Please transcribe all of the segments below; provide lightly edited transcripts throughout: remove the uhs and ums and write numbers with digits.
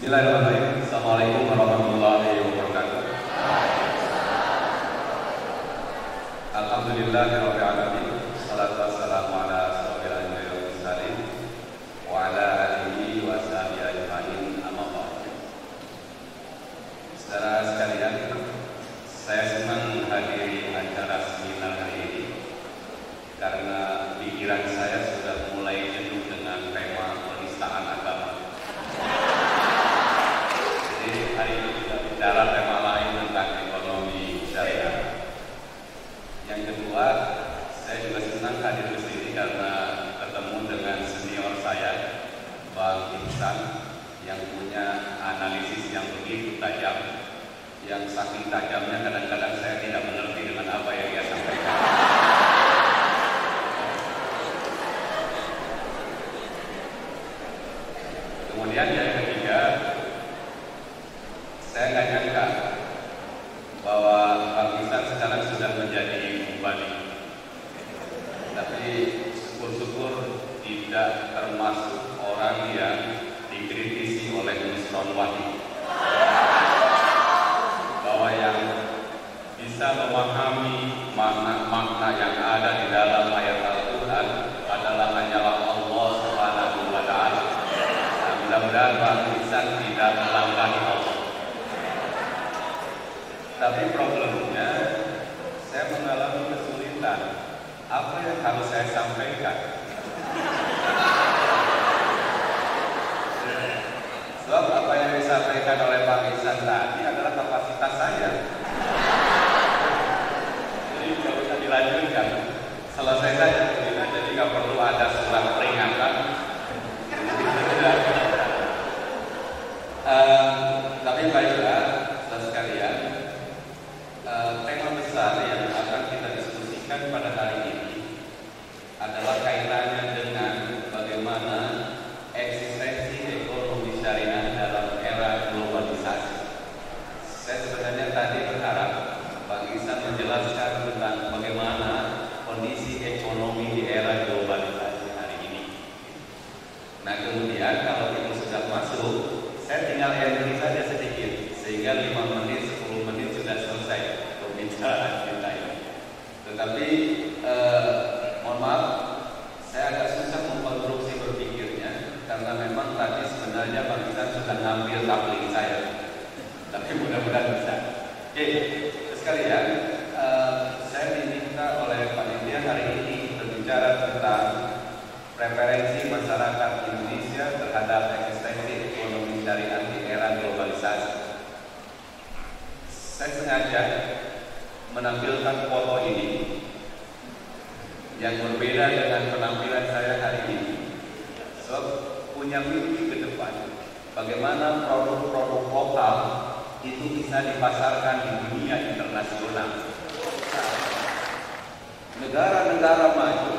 Bismillahirrahmanirrahim. Assalamualaikum warahmatullahi wabarakatuh. Alhamdulillahirabbil alamin. Wassalatu wassalamu ala asyrofil anbiya'i wal mursalin wa ala alihi wa sahbihi ajmain. Amma ba'd. Saudara sekalian, saya senang menghadiri acara seminar hari ini karena pikiran saya sudah mulai jenuh dengan tema penistaan agama. Hari ini kita bicara tema lain tentang ekonomi syariah. Yang kedua, saya juga senang hadir di sini karena ketemu dengan senior saya, Bang Ihsan, yang punya analisis yang begitu tajam, yang saking tajamnya kadang-kadang saya tidak mengerti dengan apa yang dia sampaikan. Kemudian yang ketiga, saya nggak nyangka bahwa Bang Ihsan sekarang sudah menjadi mubalik, tapi syukur-syukur tidak termasuk orang yang dikritisi oleh Nusron Wahid, bahwa yang bisa memahami makna yang ada di dalam ayat Al-Quran adalah hanyalah Allah Subhanahu wa Ta'ala. Nah, mudah-mudahan Bang Ihsan tidak melangkahi Allah. Tapi problemnya, saya mengalami kesulitan. Apa yang harus saya sampaikan? Sebab apa yang disampaikan oleh Bang Ihsan tadi adalah kapasitas saya. Jadi nggak bisa dilanjutkan. Selesai saja, jadi nggak perlu ada surat peringatan. Tapi baiklah, saudara sekalian. Tema besar yang akan kita diskusikan pada hari ini adalah kaitannya dengan bagaimana eksistensi ekonomi syariah dalam era globalisasi. Saya sebenarnya tadi berharap Bang Ihsan menjelaskan tentang bagaimana kondisi ekonomi di era globalisasi hari ini. Nah, kemudian kalau itu sudah masuk, saya tinggal entry saja sedikit sehingga 5 menit, 10 menit sudah selesai pembicaraan kita ini. Tetapi mohon maaf, saya agak susah mengkonstruksi berpikirnya karena memang tadi sebenarnya Bang Ihsan sudah ngambil tabling saya. Tapi mudah-mudahan bisa. Oke, sekalian, saya diminta oleh panitia hari ini berbicara tentang preferensi masyarakat Indonesia terhadap eksistensi ekonomi syariah di era globalisasi. Saya sengaja menampilkan foto ini yang berbeda dengan penampilan saya hari ini. So, punya mimpi ke depan bagaimana produk-produk lokal itu bisa dipasarkan di dunia internasional. Negara-negara maju,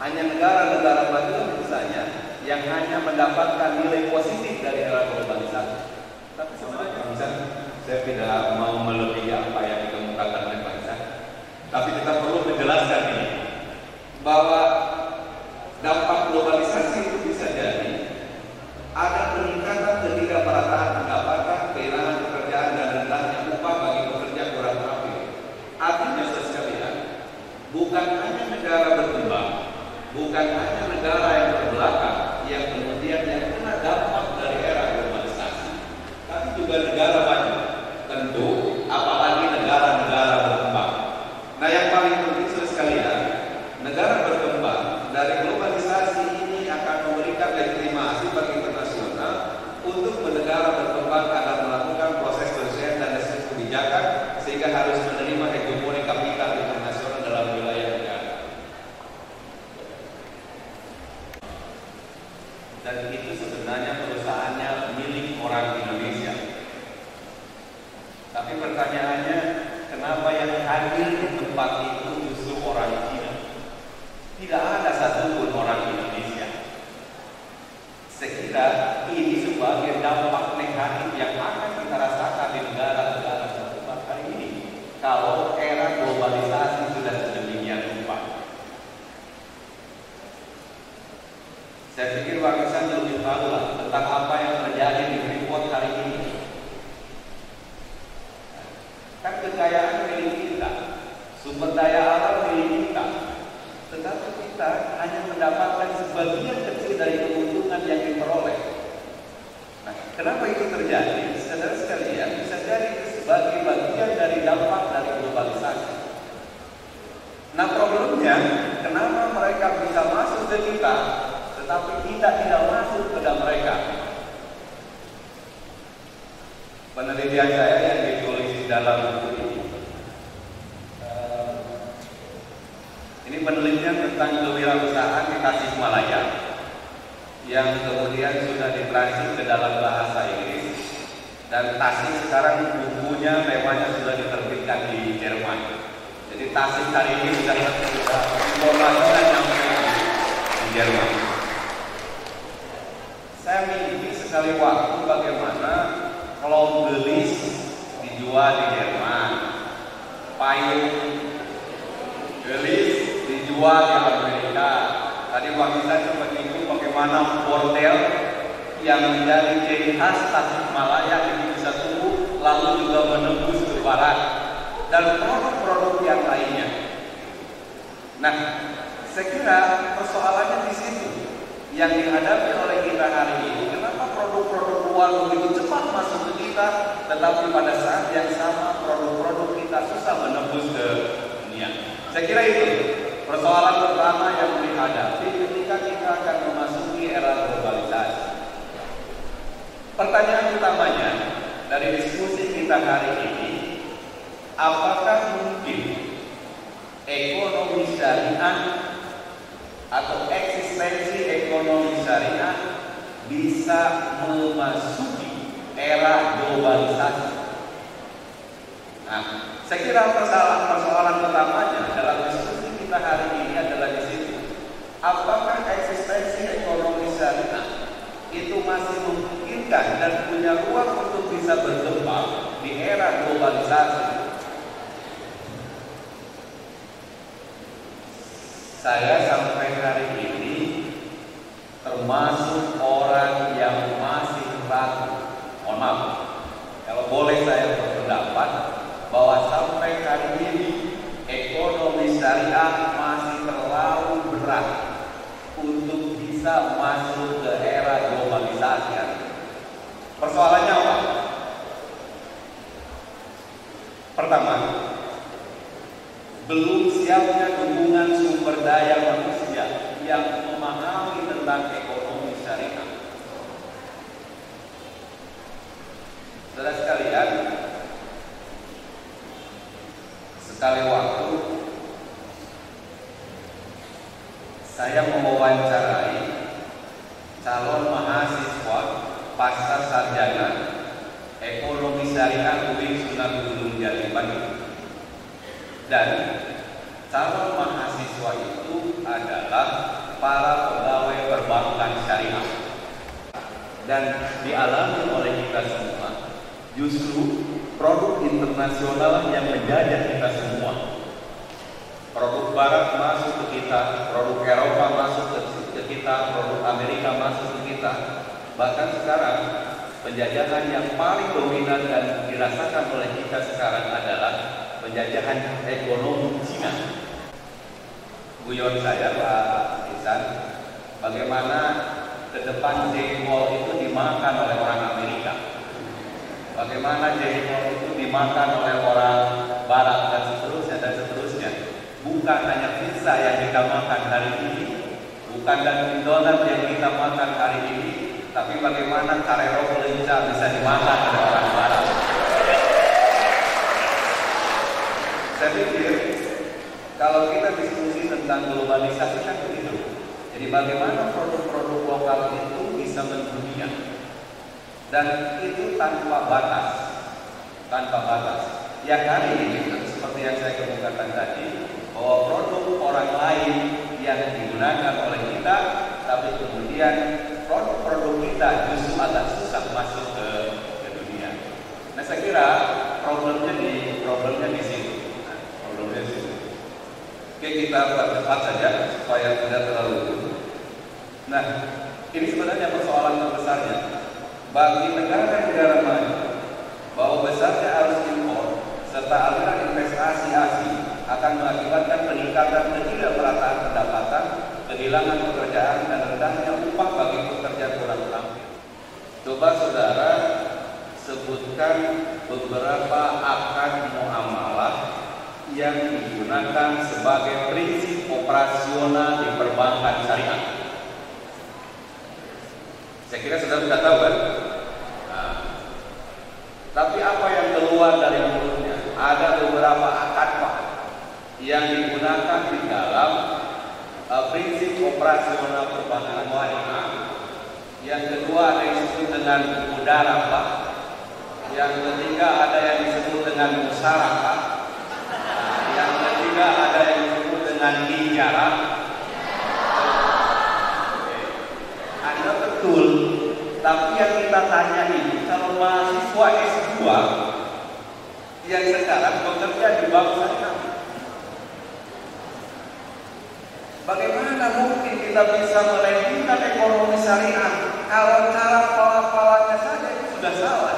hanya negara-negara maju misalnya yang hanya mendapatkan nilai positif dari era globalisasi. Tapi sebenarnya saya tidak mau melebihi apa yang dikemukakan oleh Bang Ihsan. Tapi kita perlu menjelaskan ini bahwa dampak globalisasi itu bisa jadi ada peningkatan ketidakmerataan pendapatan, kehilangan pekerjaan dan rendahnya upah bagi pekerja kurang terampil. Artinya sekalian, bukan hanya negara berkembang, bukan hanya negara yang terbelakang yang kemudian yang kena dampak dari era globalisasi, tapi juga negara maju. Tentu, apalagi negara-negara berkembang. Nah, yang paling penting sekalian, negara berkembang dari globalisasi ini akan memberikan legitimasi bagi internasional untuk negara berkembang akan melakukan proses penyelesaian dan decision kebijakan sehingga harus menerima hegemoni kapital internasional dalam wilayah negara. Dan itu sebenarnya perusahaannya milik orang Indonesia. Tapi pertanyaannya, kenapa yang hadir di tempat itu justru orang Cina? Tidak ada satupun orang Indonesia. Saya kira ini sebagai dampak negatif yang akan kita rasakan di negara-negara berkembang hari ini kalau era globalisasi sudah sedemikian rupa. Saya pikir Pak Iksan lebih tahu lah tentang apa yang terjadi di Freeport hari ini. Kan kekayaan milik kita, sumber daya alam milik kita, tetapi kita hanya mendapatkan sebagian kecil dari keuntungan yang diperoleh. Nah, kenapa itu terjadi? Saudara sekalian, bisa jadi sebagai bagian dari dampak dari globalisasi. Nah, problemnya, kenapa mereka bisa masuk ke kita, tetapi kita tidak masuk ke mereka? Penelitian saya yang ditulis di dalam buku ini penelitian tentang kewirausahaan di Tasikmalaya yang kemudian sudah ditranslate ke dalam bahasa Inggris, dan Tasik sekarang bukunya temanya sudah diterbitkan di Jerman. Jadi Tasik hari ini sudah informasinya sampai di Jerman. Saya mimpi sekali waktu bagaimana kalau gelis dijual di Jerman, payung gelis dijual di Amerika. Tadi waktu saya coba itu bagaimana bordel yang menjadi ciri khas Tasikmalaya ini bisa tumbuh lalu juga menembus ke barat dan produk-produk yang lainnya. Nah, saya kira persoalannya di situ yang dihadapi oleh kita hari ini. Kenapa produk-produk luar begitu cepat masuk ke kita, tetapi pada saat yang sama produk-produk kita susah menembus ke dunia? Saya kira itu persoalan pertama yang dihadapi ketika kita akan memasuki era globalisasi. Pertanyaan utamanya dari diskusi kita hari ini, apakah mungkin ekonomi syariah atau eksistensi ekonomi syariah bisa memasuki era globalisasi? Nah, saya kira persoalan utamanya dalam diskusi kita hari ini adalah di situ. Apakah eksistensi ekonomi syariah itu masih memungkinkan dan punya ruang untuk bisa berkembang di era globalisasi? Saya sampai hari ini termasuk orang yang masih ragu. Mohon maaf, kalau boleh saya berpendapat bahwa sampai hari ini ekonomi syariah masih terlalu berat untuk bisa masuk ke era globalisasi. Persoalannya apa? Pertama, belum siapnya dukungan sumber daya manusia yang memahami tentang ekonomi syariah. Saudara sekalian, sekali waktu saya mewawancarai calon mahasiswa pasca sarjana ekonomi syariah UIN Sunan Gunung Jati Bandung. Dan calon mahasiswa itu adalah para pegawai perbankan syariah. Dan dialami oleh kita semua, justru produk internasional yang menjajah kita semua. Produk Barat masuk ke kita, produk Eropa masuk ke kita, produk Amerika masuk ke kita. Bahkan sekarang penjajahan yang paling dominan dan dirasakan oleh kita sekarang adalah penjajahan ekonomi Cina. Guyon saya Pak Iksan, bagaimana ke depan jengkol itu dimakan oleh orang Amerika, bagaimana jengkol itu dimakan oleh orang Barat dan seterusnya. Bukan hanya pizza yang kita makan hari ini, bukan Dunkin Donat yang kita makan hari ini, tapi bagaimana karero lenca bisa dimakan oleh orang Barat. Saya pikir kalau kita diskusi tentang globalisasi kan begitu. Jadi bagaimana produk-produk lokal itu bisa mendunia, dan itu tanpa batas, Yang hari ini seperti yang saya kemukakan tadi, bahwa produk orang lain yang digunakan oleh kita, tapi kemudian produk-produk kita justru agak susah masuk ke dunia. Nah, saya kira problemnya di situ. Oke, kita percepat saja supaya tidak terlalu. Nah, Ini sebenarnya persoalan terbesarnya bagi negara-negara maju, bahwa besarnya arus impor serta aliran investasi asing akan mengakibatkan peningkatan ketidakmerataan pendapatan, kehilangan pekerjaan, dan rendahnya upah bagi pekerja kurang terampil. Coba saudara sebutkan beberapa akad muamalah yang digunakan sebagai prinsip operasional di perbankan syariah. Saya kira saudara sudah tahu kan? Nah, tapi apa yang keluar dari mulutnya? Ada beberapa akad Pak yang digunakan di dalam prinsip operasional perbankan syariah. Yang kedua ada yang disebut dengan mudarabah. Yang ketiga ada yang disebut dengan musyarakah. Yang ketiga ada yang disebut dengan ijarah. Anda betul, tapi yang kita tanya ini kalau mahasiswa S2 yang sekarang bekerja di bank syariah, bagaimana mungkin kita bisa melandingkan ekonomi syariah kalau cara pelafalannya saja itu sudah salah?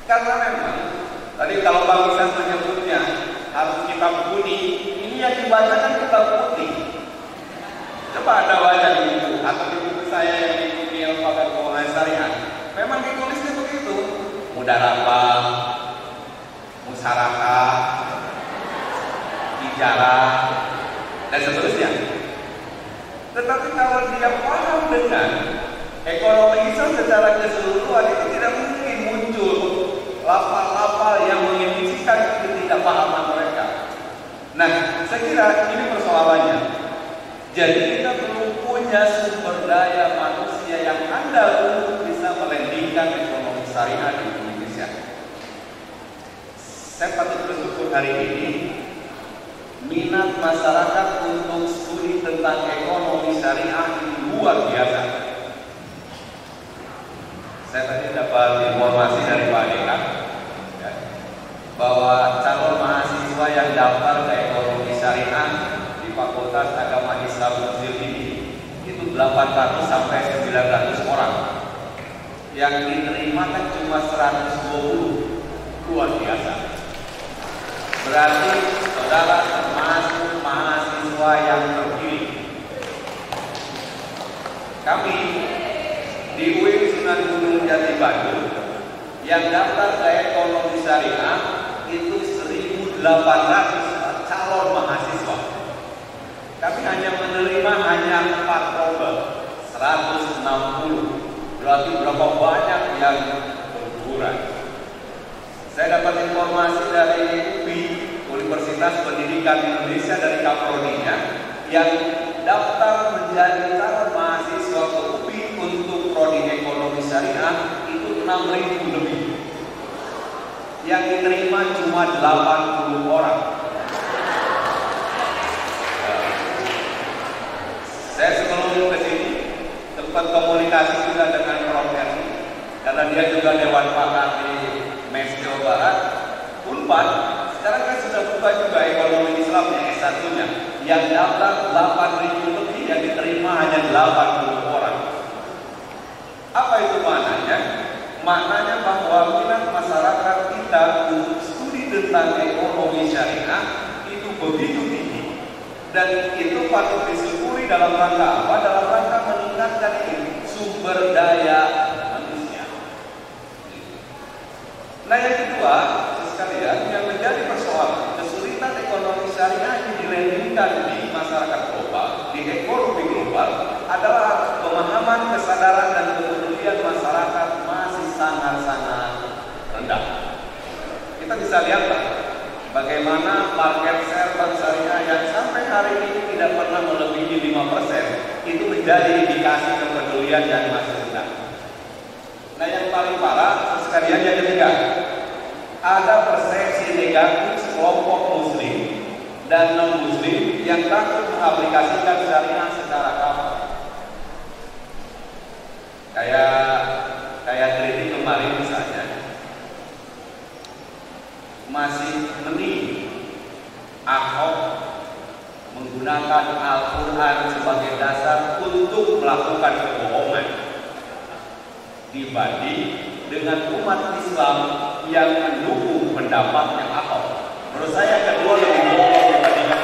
Karena memang tadi kalau Bang Isan menyebutnya harus kitab kuning, ini yang dibacakan kitab putih. Coba Anda baca di buku atau di buku saya yang diikuti Lembaga Keuangan Syariah, memang ditulisnya begitu: mudarabah, musyarakah, ijarah, dan seterusnya. Tetapi kalau dia paham dengan ekonomi Islam secara keseluruhan, itu tidak mungkin muncul lafal-lafal yang mengindikasikan ketidakpahaman mereka. Nah, saya kira ini persoalannya. Jadi kita perlu punya sumber daya manusia yang andal untuk bisa melandingkan ekonomi syariah di Indonesia. Saya patut bersyukur hari ini minat masyarakat untuk studi tentang ekonomi syariah ini luar biasa. Saya tadi dapat informasi dari Pak Dekan ya, bahwa calon mahasiswa yang daftar ke ekonomi syariah di Fakultas Agama Islam Mesir ini itu 800 sampai 900 orang. Yang diterima kan cuma 120. Luar biasa. Berarti saudara termasuk mahasiswa yang terpilih. Kami di UIN Sunan Gunung Jati Bandung yang daftar ke ekonomi syariah itu 1.800 calon mahasiswa. Kami hanya menerima 4 probel, 160. Berarti berapa banyak yang berguguran. Saya dapat informasi dari UPI, Universitas Pendidikan Indonesia, dari Kaprodinya, yang daftar menjadi calon mahasiswa ke UPI untuk prodi ekonomi syariah itu 6.000 lebih. Yang diterima cuma 80 orang. Saya sebelum ke sini sempat komunikasi juga dengan Prof. Erni, karena dia juga Dewan Pakar di MES Jawa Barat. Unpad sekarang kan sudah buka juga ekonomi Islamnya S1-nya. Yang daftar 8.000 lebih, yang diterima hanya 80 orang. Apa itu maknanya? Maknanya bahwa minat masyarakat kita untuk studi tentang ekonomi syariah itu begitu tinggi. Dan itu patut disyukuri dalam rangka apa? Dalam rangka meningkatkan ini sumber daya manusia. Nah, yang kedua, sekalian, yang menjadi persoalan kesulitan ekonomi syariah ini dilandingkan di masyarakat global, di ekonomi global, adalah pemahaman, kesadaran, dan kepedulian masyarakat masih sangat-sangat rendah. Kita bisa lihat bagaimana market share bank syariah yang sampai hari ini tidak pernah melebihi 5%, itu menjadi indikasi kepedulian yang masih rendah. Nah, yang paling parah sekalian yang ketiga, ada persepsi negatif sekelompok muslim dan non-muslim yang takut mengaplikasikan syariah secara kafah. Kayak kritik kemarin misalnya, masih mending Ahok menggunakan menggunakan Al-Quran sebagai dasar untuk melakukan kebohongan dibanding dengan umat Islam yang mendukung pendapatnya Ahok. Menurut saya kedua lebih bohong dibandingkan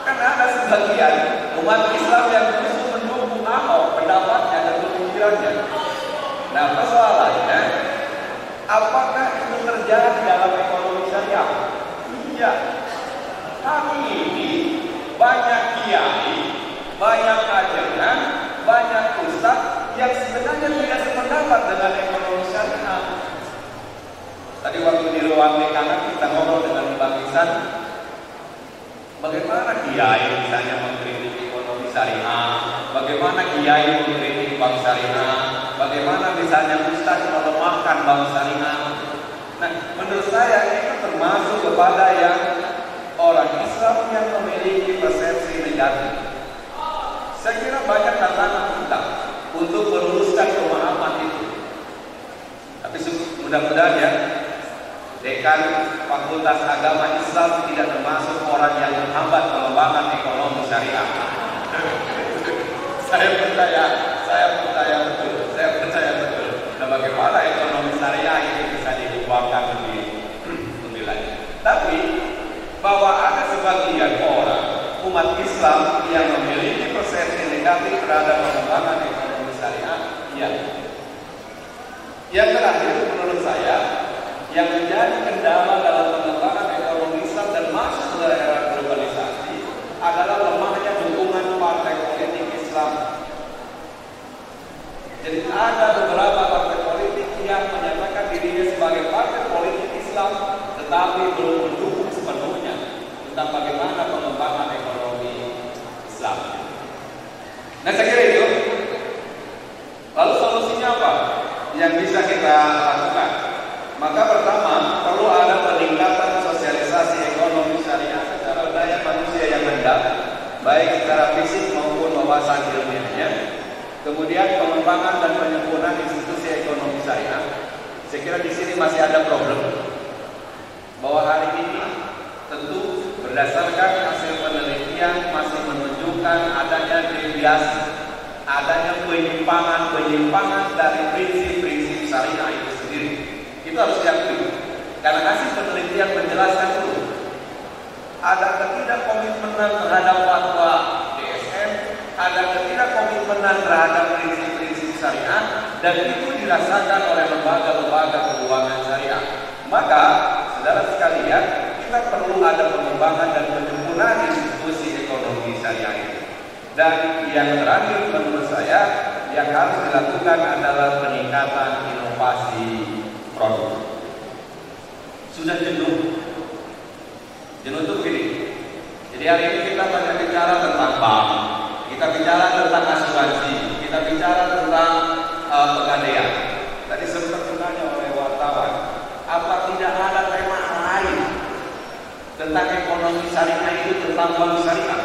karena ada sebagian umat Islam yang justru mendukung Ahok pendapatnya dan pemikirannya. Nah, persoalannya, apakah itu terjadi dalam ekonomi syariah? Iya. Hari ini banyak kiai, banyak ajaran, banyak ustaz yang sebenarnya tidak sependapat dengan ekonomi syariah. Tadi waktu di ruang DKN kita ngobrol dengan Bang Ihsan, bagaimana kiai misalnya mengkritik ekonomi syariah, bagaimana kiai mengkritik bank syariah, bagaimana misalnya ustaz melemahkan bank syariah. Nah, menurut saya itu termasuk kepada yang orang Islam yang memiliki persepsi negatif. Saya kira banyak tantangan kita untuk meluruskan pemahaman itu. Tapi mudah-mudahan ya, Dekan Fakultas Agama Islam tidak termasuk orang yang menghambat pengembangan ekonomi syariah. Saya percaya betul. Nah, bagaimana ekonomi syariah itu bisa dikembangkan lebih lanjut. Tapi bahwa ada sebagian orang umat Islam yang memiliki persepsi negatif terhadap pengembangan ekonomi syariah, ya. Yang terakhir menurut saya, yang menjadi kendala dalam pengembangan ekonomi Islam dan masuk ke era globalisasi adalah lemahnya dukungan partai politik Islam. Jadi ada beberapa partai politik yang menyatakan dirinya sebagai partai politik Islam, tetapi belum mendukung sepenuhnya tentang bagaimana pengembangan ekonomi Islam. Nah, saya kira itu. Lalu solusinya apa yang bisa kita lakukan? Maka pertama, perlu ada peningkatan sosialisasi ekonomi syariah secara daya manusia yang rendah, baik secara fisik maupun wawasan ilmiahnya. Kemudian pengembangan dan penyempurnaan institusi ekonomi syariah. Saya kira di sini masih ada problem bahwa hari ini tentu berdasarkan hasil penelitian masih menunjukkan adanya deviasi, adanya penyimpangan dari prinsip-prinsip syariah itu sendiri. Itu harus diakui. Karena hasil penelitian menjelaskan itu ada ketidakkomitmenan terhadap fatwa DSM, ada ketidakkomitmenan terhadap prinsip-prinsip syariah, dan itu dirasakan oleh lembaga-lembaga keuangan syariah. Maka, saudara sekalian, kita perlu ada pengembangan dan penyempurnaan institusi ekonomi syariah itu. Dan yang terakhir menurut saya, yang harus dilakukan adalah peningkatan inovasi produk. Sudah jenuh itu begini. Jadi hari ini kita banyak bicara tentang bank, kita bicara tentang asuransi, kita bicara tentang pegadaian. Tadi sempat ditanya oleh wartawan, apa tidak ada tema lain tentang ekonomi syariah itu tentang bank syariah?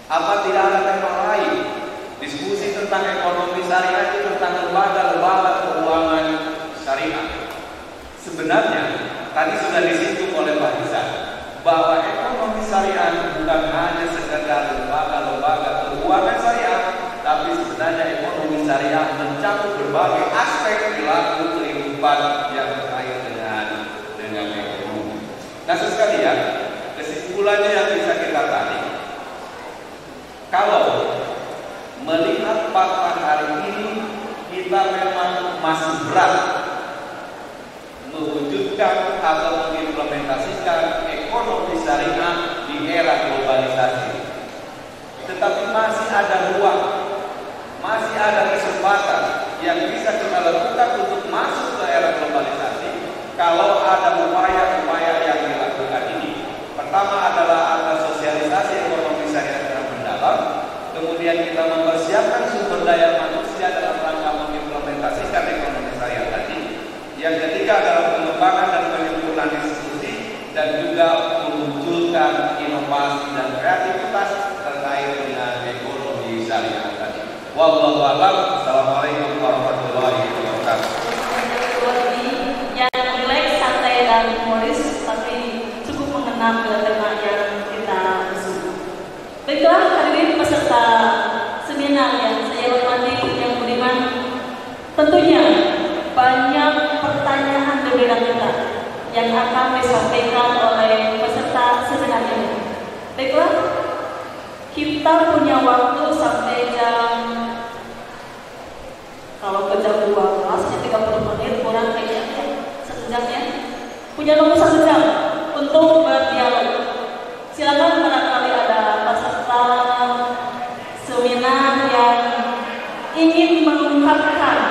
Apa tidak ada tema lain diskusi tentang ekonomi syariah itu tentang lembaga-lembaga keuangan syariah? Sebenarnya tadi sudah disinggung oleh Pak Ihsan bahwa ekonomi syariah bukan hanya sekedar lembaga-lembaga keuangan syariah, tapi sebenarnya ekonomi syariah mencakup berbagai aspek perilaku kehidupan yang terkait dengan ekonomi. Nah, sekalian, kesimpulannya yang bisa kita tarik, kalau melihat fakta hari ini, kita memang masih berat mewujudkan atau mengimplementasikan ekonomi syariah di era globalisasi. Tetapi masih ada ruang, masih ada kesempatan yang bisa kita lakukan untuk masuk ke era globalisasi kalau ada upaya-upaya yang dilakukan ini. Pertama adalah ada sosialisasi ekonomi syariah secara mendalam, kemudian kita mempersiapkan sumber daya manusia dalam rangka mengimplementasikan ekonomi syariah tadi. Yang ketiga adalah pengembangan dan penyempurnaan institusi dan juga memunculkan inovasi dan kreativitas terkait dengan ekonomi syariah tadi. Wallahu a'lam. Assalamualaikum warahmatullahi wabarakatuh. yang humoris, tapi cukup mengena pada tema yang kita usung. Baiklah, hadirin peserta seminar yang saya hormati, yang budiman, tentunya banyak pertanyaan dari kita yang akan disampaikan oleh peserta seminar ini. Baiklah, kita punya waktu sampai jam, kalau ke jam 12 ya 30 menit, kurang kayaknya 1 jam ya. Punya waktu 1 jam untuk berdialog. Silakan barangkali ada peserta seminar yang ingin mengungkapkan